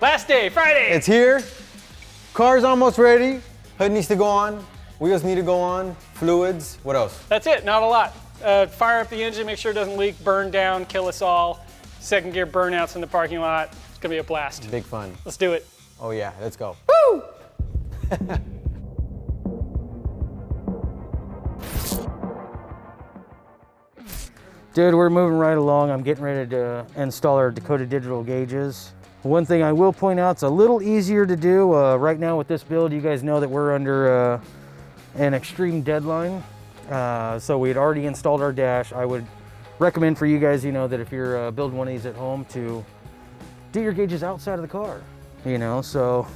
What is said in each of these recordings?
Last day, Friday. It's here. Car's almost ready. Hood needs to go on. Wheels need to go on. Fluids. What else? That's it, not a lot. Fire up the engine, make sure it doesn't leak, burn down, kill us all. Second gear burnouts in the parking lot. It's gonna be a blast. Big fun. Let's do it. Oh yeah, let's go. Woo! Dude, we're moving right along. I'm getting ready to install our Dakota digital gauges. One thing I will point out, it's a little easier to do. Right now with this build, you guys know that we're under an extreme deadline. So we had already installed our dash. I would recommend for you guys, that if you're building one of these at home, to do your gauges outside of the car, so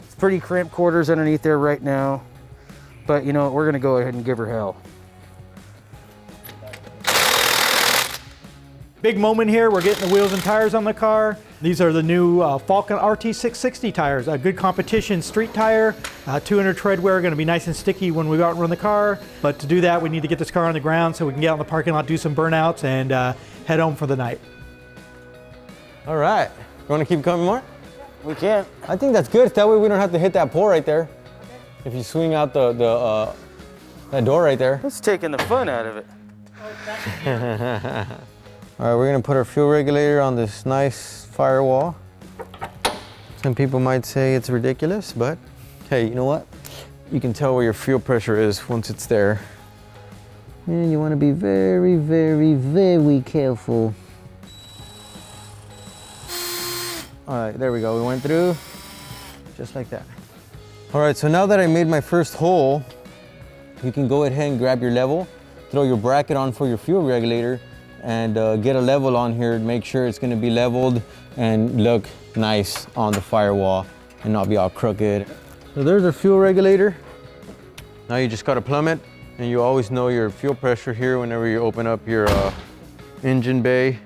it's pretty cramped quarters underneath there right now. But we're gonna go ahead and give her hell. Big moment here, we're getting the wheels and tires on the car. These are the new Falcon RT660 tires, a good competition street tire, 200 tread wear, gonna be nice and sticky when we go out and run the car. But to do that, we need to get this car on the ground so we can get out in the parking lot, do some burnouts, and head home for the night. All right. You want to keep coming more? We can. I think that's good. That way we don't have to hit that pole right there. If you swing out that door right there. That's taking the fun out of it. All right, we're gonna put our fuel regulator on this nice firewall. Some people might say it's ridiculous, but hey, you know what? You can tell where your fuel pressure is once it's there. And you wanna be very, very, very careful. All right, there we go. We went through just like that. All right, so now that I made my first hole, you can go ahead and grab your level, throw your bracket on for your fuel regulator, and get a level on here to make sure it's gonna be leveled and look nice on the firewall and not be all crooked. So there's our fuel regulator. Now you just gotta plumb it, and you always know your fuel pressure here whenever you open up your engine bay.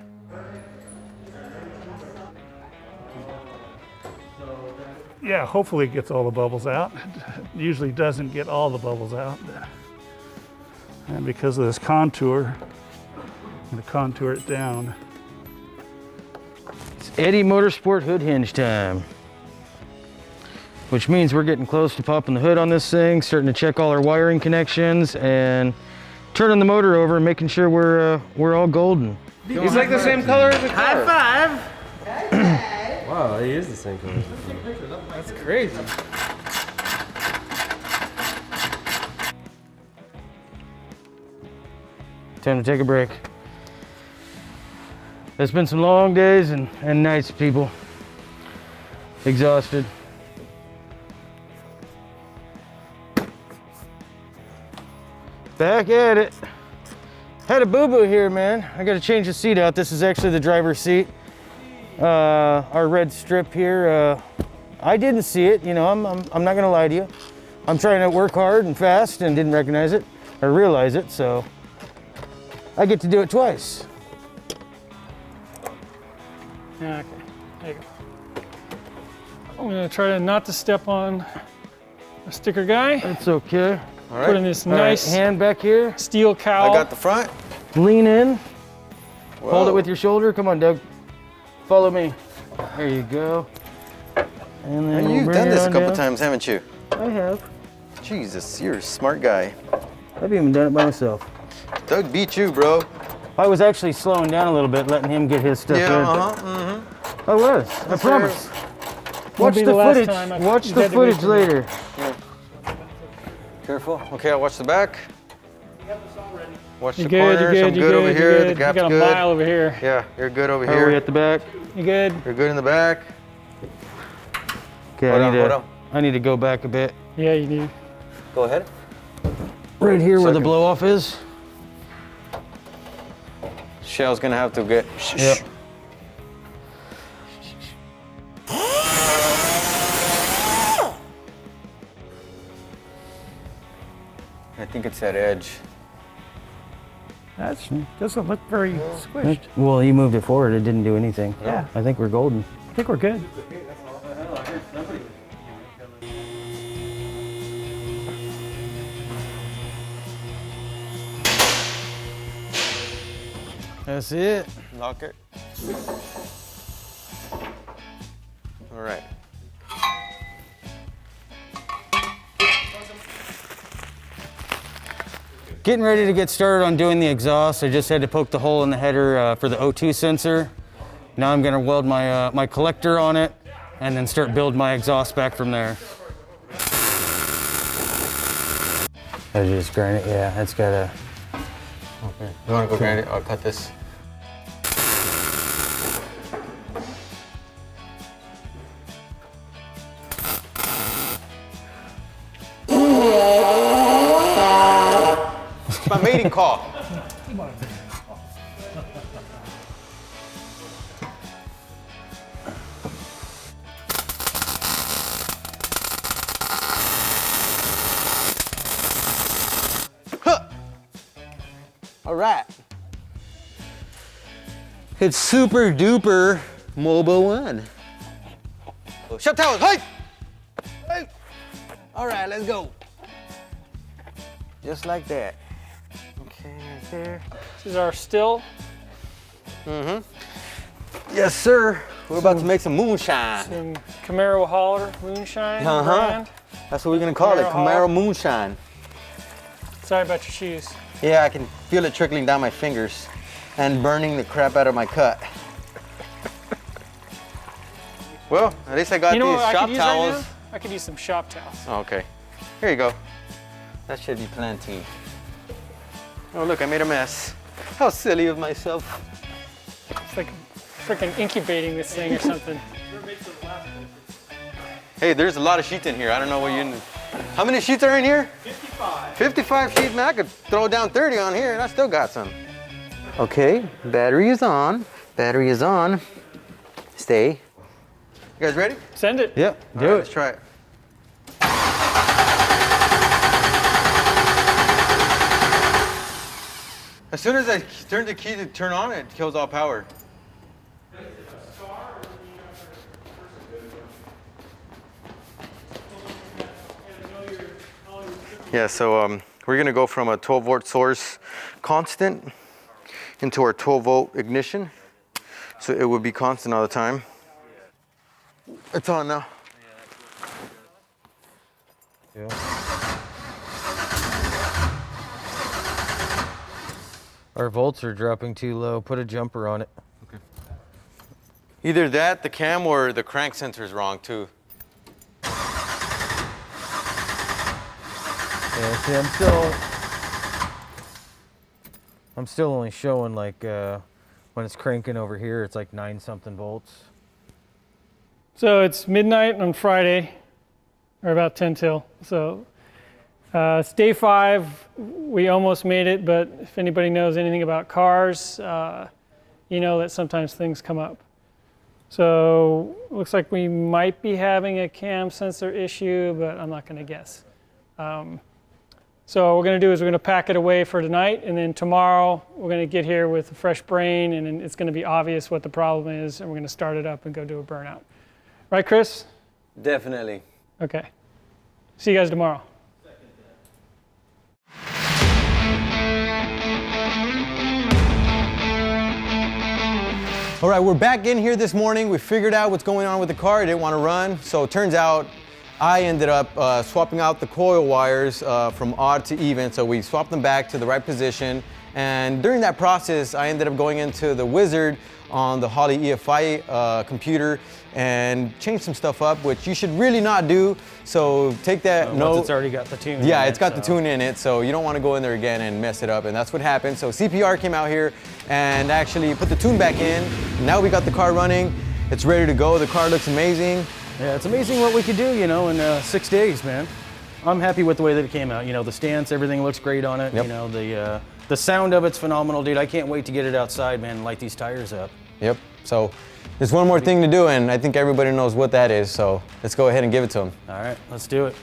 Yeah, hopefully it gets all the bubbles out. It usually doesn't get all the bubbles out. And because of this contour, I'm gonna contour it down. It's Eddie Motorsport hood hinge time. Which means we're getting close to popping the hood on this thing, starting to check all our wiring connections, and turning the motor over and making sure we're all golden. He's like the same color as the car. High five! Wow, he is the same color. That's crazy. Time to take a break. It's been some long days and nights, people. Exhausted. Back at it. Had a boo-boo here, man. I gotta change the seat out. This is actually the driver's seat. Our red strip here, I didn't see it, I'm not gonna lie to you. I'm trying to work hard and fast and didn't recognize it or realize it, so I get to do it twice. Okay, there you go. I'm gonna try not to step on a sticker guy. That's okay. All right. Put in this All right, nice hand back here. steel cowl. I got the front. Lean in. Whoa. Hold it with your shoulder. Come on, Doug. Follow me. There you go. And then we'll You've bring done it this a on couple down. times, haven't you? I have. Jesus, you're a smart guy. I've even done it by myself. Doug beat you, bro. I was actually slowing down a little bit, letting him get his stuff in. I was. I promise. Watch be the the last footage. time I've Watch the had to footage wait for later. Careful. Okay, I'll watch the back. Watch the You good, corners. you I'm good, you good over good, here. you The good. You gap's got a good. mile over here. Yeah, you're good over Are we here. at the back? You good? You're good in the back. Okay, Hold on. I need to go back a bit. Yeah, you do. Go ahead. Right here where the Second. blow off is. Shell's gonna have to get. Yep. I think it's that edge. That doesn't look very squished. Well, you moved it forward. It didn't do anything. Yeah. I think we're golden. I think we're good. That's it. Lock it. All right. Getting ready to get started on doing the exhaust. I just had to poke the hole in the header for the O2 sensor. Now I'm gonna weld my, my collector on it and then start building my exhaust back from there. I just grind it, yeah, it's gotta. Okay. You wanna go grind it? I'll cut this. My mating call. Huh. All right. It's super duper Mobile One. Shut down, hey! Hey! All right, let's go. Just like that. Okay, right there. This is our still. Yes, sir. We're about to make some moonshine. Some Camaro hauler moonshine brand. That's what we're gonna call it, Camaro moonshine. Sorry about your shoes. Yeah, I can feel it trickling down my fingers and burning the crap out of my cut. Well, at least I got You know these what I shop could use towels. right now? I could use some shop towels. Oh, okay. Here you go. That should be plenty. Oh, look, I made a mess. How silly of myself. It's like freaking incubating this thing or something. Hey, there's a lot of sheets in here. I don't know what you... How many sheets are in here? 55. 55 sheets, man. I could throw down 30 on here and I still got some. Okay, battery is on. Battery is on. Stay. You guys ready? Send it. Yep, All right, let's try it. As soon as I turn the key to turn on, it kills all power. Yeah, so we're gonna go from a 12-volt source constant into our 12-volt ignition. So it would be constant all the time. It's on now. Yeah. Our volts are dropping too low. Put a jumper on it. Okay. Either that, the cam, or the crank sensor is wrong too. Yeah, see, I'm still only showing like when it's cranking over here, it's like 9-something volts. So it's midnight on Friday, or about 10 till. So it's day 5. We almost made it, but if anybody knows anything about cars, you know that sometimes things come up. So looks like we might be having a cam sensor issue, but I'm not going to guess. So what we're going to do is we're going to pack it away for tonight, and then tomorrow we're going to get here with a fresh brain, and then it's going to be obvious what the problem is, and we're going to start it up and go do a burnout. Right, Chris? Definitely. Okay. See you guys tomorrow. All right, we're back in here this morning. We figured out what's going on with the car. It didn't want to run. So it turns out I ended up swapping out the coil wires from odd to even. So we swapped them back to the right position. And during that process, I ended up going into the wizard on the Holley EFI computer and changed some stuff up, which you should really not do. So take that note. Once it's already got the tune. Yeah, in it's it, got so. the tune in it, so you don't want to go in there again and mess it up, and that's what happened. So CPR came out here and actually put the tune back in. Now we got the car running. It's ready to go. The car looks amazing. Yeah, it's amazing what we could do, you know, in 6 days, man. I'm happy with the way that it came out. You know, the stance, everything looks great on it. Yep. You know, the sound of it's phenomenal, dude. I can't wait to get it outside, man, and light these tires up. Yep, so there's one more thing to do, and I think everybody knows what that is, so let's go ahead and give it to them. All right, let's do it.